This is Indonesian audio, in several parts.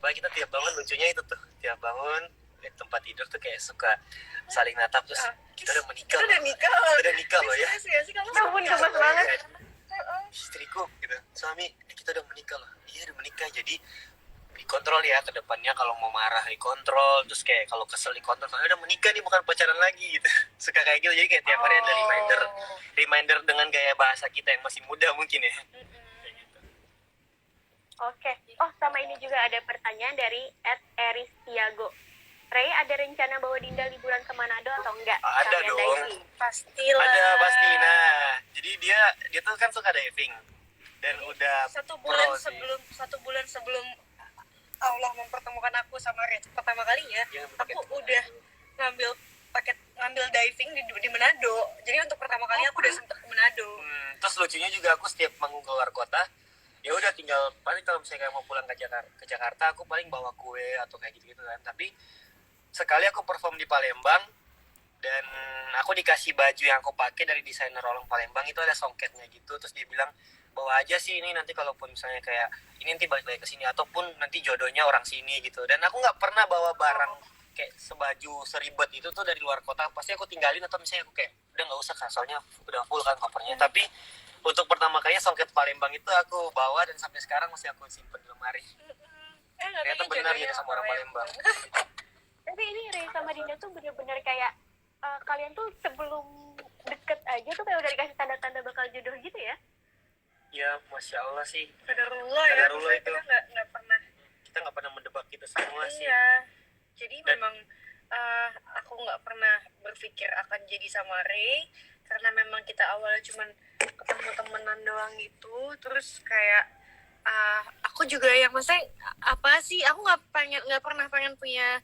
apa kita tiap bangun lucunya itu tuh tiap bangun tempat tidur tuh kayak suka saling natap terus kita udah menikah loh ya. Ya ampun, gemes banget. Istriku gitu, suami kita udah menikah loh. Iya udah menikah, jadi dikontrol ya ke depannya, kalau mau marah dikontrol, terus kayak kalau kesel dikontrol, kalau udah menikah nih bukan pacaran lagi gitu. Suka kayak gitu, jadi kayak tiap hari ada reminder dengan gaya bahasa kita yang masih muda mungkin ya. Kayak gitu. Oke. Oh, sama ini juga ada pertanyaan dari @eristiago. Ray, ada rencana bawa Dinda liburan ke Manado atau enggak? Ada Kalian dong. diving? Pastilah. Ada pasti. Nah, jadi dia tuh kan suka diving dan udah satu bulan sebelum Allah mempertemukan aku sama Red pertama kalinya, aku udah ngambil diving di Manado. Jadi untuk pertama kali aku udah sempet ke Manado. Terus lucunya juga aku setiap manggung keluar kota, ya udah tinggal paling kalau misalnya mau pulang ke Jakarta, aku paling bawa kue atau kayak gitu kan. Tapi sekali aku perform di Palembang dan aku dikasih baju yang aku pakai dari desainer orang Palembang, itu ada songketnya gitu, terus dia bilang bawa aja sih ini, nanti kalaupun misalnya kayak ini nanti balik ke sini ataupun nanti jodohnya orang sini gitu. Dan aku nggak pernah bawa barang kayak sebaju seribet itu tuh dari luar kota, pasti aku tinggalin atau misalnya aku kayak udah nggak usah kan, soalnya udah full kan covernya. Tapi untuk pertama kalinya songket Palembang itu aku bawa dan sampai sekarang masih aku simpen di lemari. Ternyata benar jadi sama orang Palembang. Tapi ini Ray sama Dinda tuh bener-bener kayak kalian tuh sebelum deket aja tuh kayak udah dikasih tanda-tanda bakal jodoh gitu ya? Ya, Masya Allah sih. Kadarullah ya, Kadarullah itu. Kita nggak pernah mendebak itu semua sih. Iya, jadi memang aku nggak pernah berpikir akan jadi sama Ray, karena memang kita awalnya cuman ketemu temenan doang gitu. Terus kayak aku juga yang maksudnya apa sih, aku nggak pernah pengen punya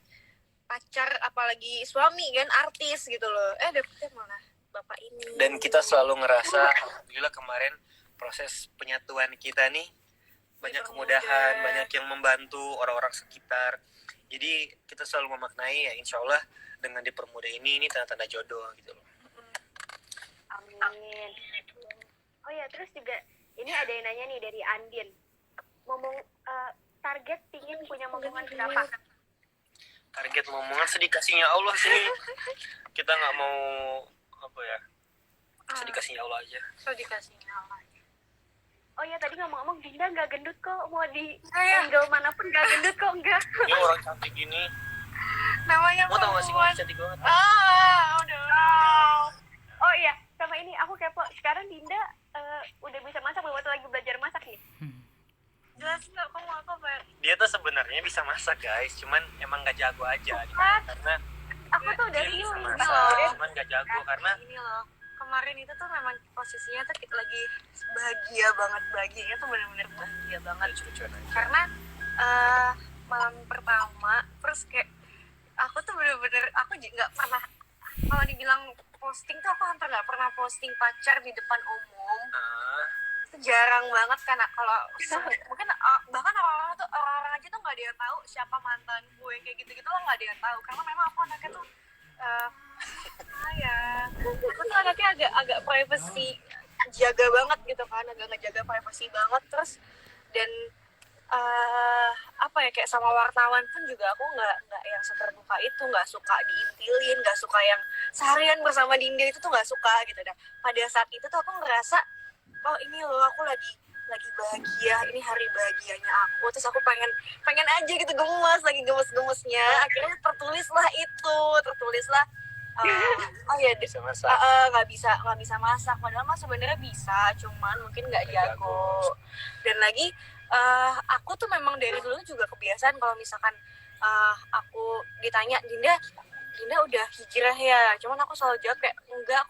pacar apalagi suami kan, artis gitu loh. Dapetnya malah bapak ini. Dan kita selalu ngerasa alhamdulillah kemarin proses penyatuan kita nih banyak kemudahan, banyak yang membantu orang-orang sekitar. Jadi kita selalu memaknai ya insya Allah dengan dipermudah ini tanda-tanda jodoh gitu loh. Amin. Oh ya, terus juga ini ada yang nanya nih dari Andin. Target pingin punya momongan berapa? Target momongan sedikasihnya Allah sih. Kita nggak mau apa ya, sedikasihnya Allah aja. Sedikasihnya Allah. Oh ya, tadi ngomong-ngomong Dinda nggak gendut kok, mau di angle manapun nggak gendut kok, enggak. Ini orang cantik gini. Namanya Mau tau gak sih, cantik banget. Oh iya, sama ini aku kepo. Sekarang Dinda udah bisa masak belum, atau lagi belajar masak nih? Jelas nggak, kamu apa Pak? Dia tuh sebenarnya bisa masak guys, cuman emang nggak jago aja. Karena Aku tuh udah dia bisa bingung. masak, cuman nggak jago karena Ini loh, kemarin itu tuh memang posisinya tuh kita lagi bahagianya tuh benar-benar bahagia banget. Karena malam pertama, terus kayak aku tuh bener-bener, aku nggak pernah, kalau dibilang posting tuh aku hampir nggak pernah posting pacar di depan umum. Itu jarang banget kan, kalau mungkin bahkan orang-orang aja tuh nggak ada yang tahu siapa mantan gue, kayak gitu-gitu loh, nggak ada yang tahu, karena memang aku anaknya tuh aku tuh anaknya agak privacy, jaga banget gitu kan, agak ngejaga privacy banget. Terus dan kayak sama wartawan pun juga aku nggak yang seterbuka itu, nggak suka diintilin, nggak suka yang seharian bersama Dinda itu tuh nggak suka gitu. Dan pada saat itu tuh aku ngerasa, oh ini loh aku lagi bahagia, ini hari bahagianya aku. Terus aku pengen aja gitu, lagi gemes-gemesnya. Akhirnya tertulislah oh ya bisa masak. nggak bisa masak, padahal mah sebenarnya bisa, cuman mungkin nggak jago. Dan lagi aku tuh memang dari dulu juga kebiasaan kalau misalkan aku ditanya Dinda udah hijrah ya, cuman aku selalu jawab kayak enggak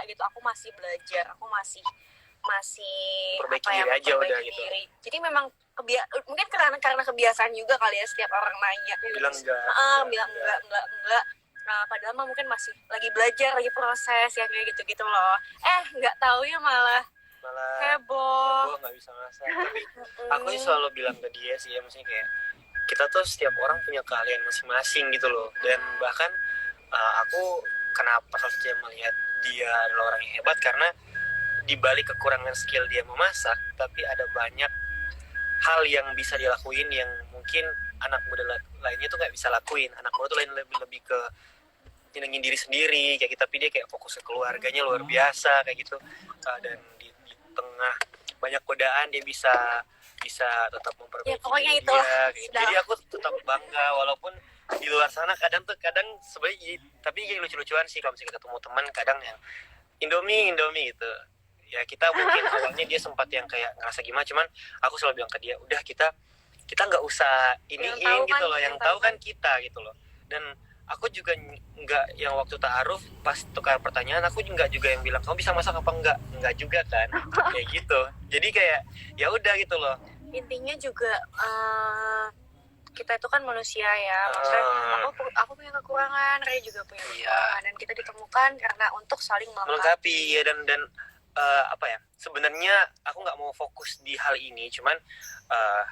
gitu, aku masih belajar, aku masih perbaiki diri aja udah gitu. Jadi memang mungkin karena kebiasaan juga kali ya, setiap orang nanya bilang enggak. Padahal mah mungkin masih lagi belajar, lagi proses ya, kayak gitu loh. Nggak tahu ya malah heboh nggak bisa masak. Tapi aku sih selalu bilang ke dia sih ya, maksudnya kayak kita tuh setiap orang punya keahlian masing-masing gitu loh. Dan bahkan aku kenapa salah satunya melihat dia adalah orang yang hebat, karena di balik kekurangan skill dia memasak, tapi ada banyak hal yang bisa dilakuin yang mungkin anak muda lainnya tuh nggak bisa lakuin. Anak muda tuh lebih ke nyenengin diri sendiri kayak gitu, tapi dia kayak fokus ke keluarganya luar biasa kayak gitu. Dan di tengah banyak godaan dia bisa tetap memperbaiki Ya, pokoknya diri itulah. dia, kayak gitu. Jadi aku tetap bangga walaupun di luar sana kadang sebenarnya, tapi jadi lucu-lucuan sih kalau misalnya ketemu teman kadang yang Indomie gitu ya. Kita mungkin awalnya dia sempat yang kayak ngerasa gimana, cuman aku selalu bilang ke dia, udah kita nggak usah iniin gitu loh, yang tahu kan kita gitu loh. Dan aku juga nggak yang waktu ta'aruf pas tukar pertanyaan, aku nggak juga yang bilang kamu bisa masak apa enggak juga kan kayak gitu. Jadi kayak ya udah gitu loh. Intinya juga kita itu kan manusia ya, maksudnya aku punya kekurangan, Ray juga punya kekurangan, dan kita ditemukan karena untuk saling melengkapi ya. Dan apa ya, sebenarnya aku nggak mau fokus di hal ini, cuman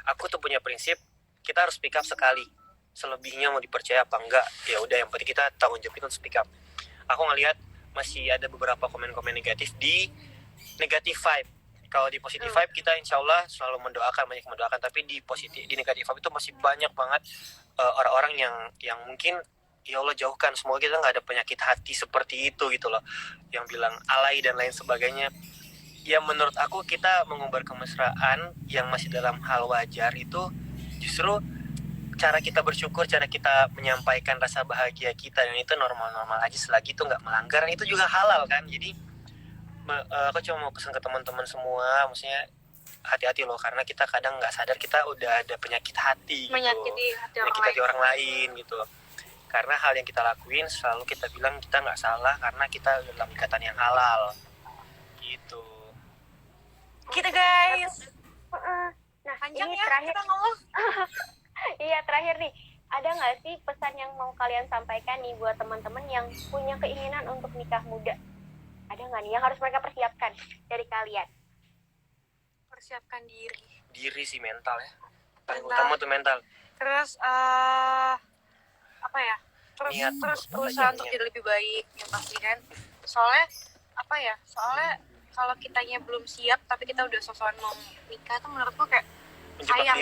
aku tuh punya prinsip kita harus speak up sekali, selebihnya mau dipercaya apa enggak ya udah, yang penting kita tanggung jawab itu untuk speak up. Aku ngelihat masih ada beberapa komen-komen negatif di negative vibe. Kalau di positive vibe kita insya Allah selalu banyak mendoakan, tapi di negative vibe itu masih banyak banget orang-orang yang mungkin ya Allah jauhkan, semoga kita nggak ada penyakit hati seperti itu gitu loh, yang bilang alay dan lain sebagainya. Ya menurut aku kita mengumbar kemesraan yang masih dalam hal wajar itu justru cara kita bersyukur, cara kita menyampaikan rasa bahagia kita, dan itu normal-normal aja selagi itu nggak melanggar, itu juga halal kan. Jadi aku cuma mau pesan ke teman-teman semua, maksudnya hati-hati loh, karena kita kadang nggak sadar kita udah ada penyakit hati gitu, menyakiti hati orang lain gitu. Karena hal yang kita lakuin selalu kita bilang kita nggak salah karena kita dalam ikatan yang halal gitu. Gitu guys. Nah, Panjang ini ya terakhir. kita ngomong. Iya, terakhir nih. Ada nggak sih pesan yang mau kalian sampaikan nih buat teman-teman yang punya keinginan untuk nikah muda? Ada nggak nih yang harus mereka persiapkan dari kalian? Persiapkan diri Sih, mental ya. Paling Mental. utama tuh mental. Terus apa ya? Terus berusaha untuk jadi lebih baik, ya pasti kan. Soalnya kalau kitanya belum siap tapi kita udah sosokan mau nikah tuh menurutku kayak sayang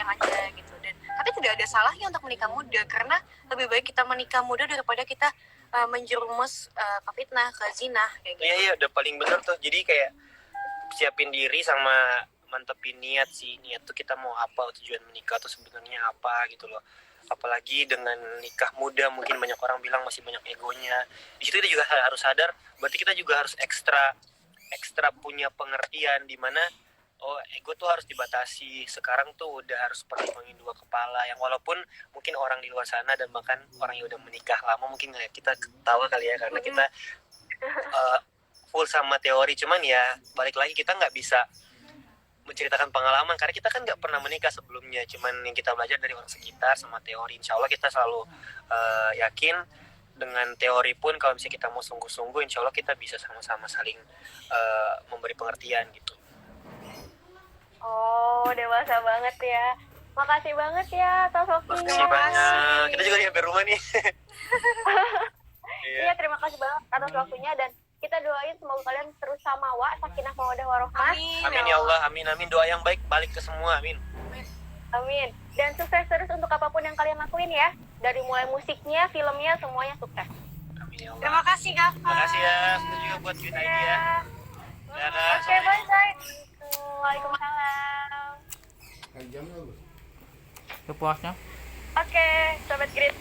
aja gitu. Dan tapi tidak ada salahnya untuk menikah muda, karena lebih baik kita menikah muda daripada kita menjerumus ke fitnah, ke zina kayak gitu. Iya, udah paling bener tuh. Jadi kayak siapin diri sama mantepin niat sih. Niat tuh kita mau apa, tujuan menikah tuh sebenarnya apa gitu loh. Apalagi dengan nikah muda, mungkin banyak orang bilang masih banyak egonya. Di situ kita juga harus sadar, berarti kita juga harus ekstra punya pengertian di mana ego tuh harus dibatasi. Sekarang tuh udah harus pertimbangin dua kepala, yang walaupun mungkin orang di luar sana dan bahkan orang yang udah menikah lama mungkin kita ketawa kali ya, karena kita full sama teori. Cuman ya balik lagi, kita nggak bisa menceritakan pengalaman karena kita kan nggak pernah menikah sebelumnya. Cuman yang kita belajar dari orang sekitar sama teori, insya Allah kita selalu yakin dengan teori pun kalau misalnya kita mau sungguh-sungguh, insya Allah kita bisa sama-sama saling memberi pengertian gitu. Oh, dewasa banget ya. Makasih banget ya atas waktunya. Makasih banyak. Kita juga di hampir rumah nih. Iya, terima kasih banget atas waktunya, dan kita doain semoga kalian terus samawa, sakinah mawaddah warohmah. Amin ya Allah, amin. Doa yang baik balik ke semua, amin. Amin. Dan sukses terus untuk apapun yang kalian lakuin ya. Dari mulai musiknya, filmnya, semuanya sukses. Amin ya Allah. Terima kasih Kak. Terima kasih ya. Itu juga buat kita ini ya. Oke, bye. Waalaikumsalam. Kepuasnya? Oke, Sobat Grit.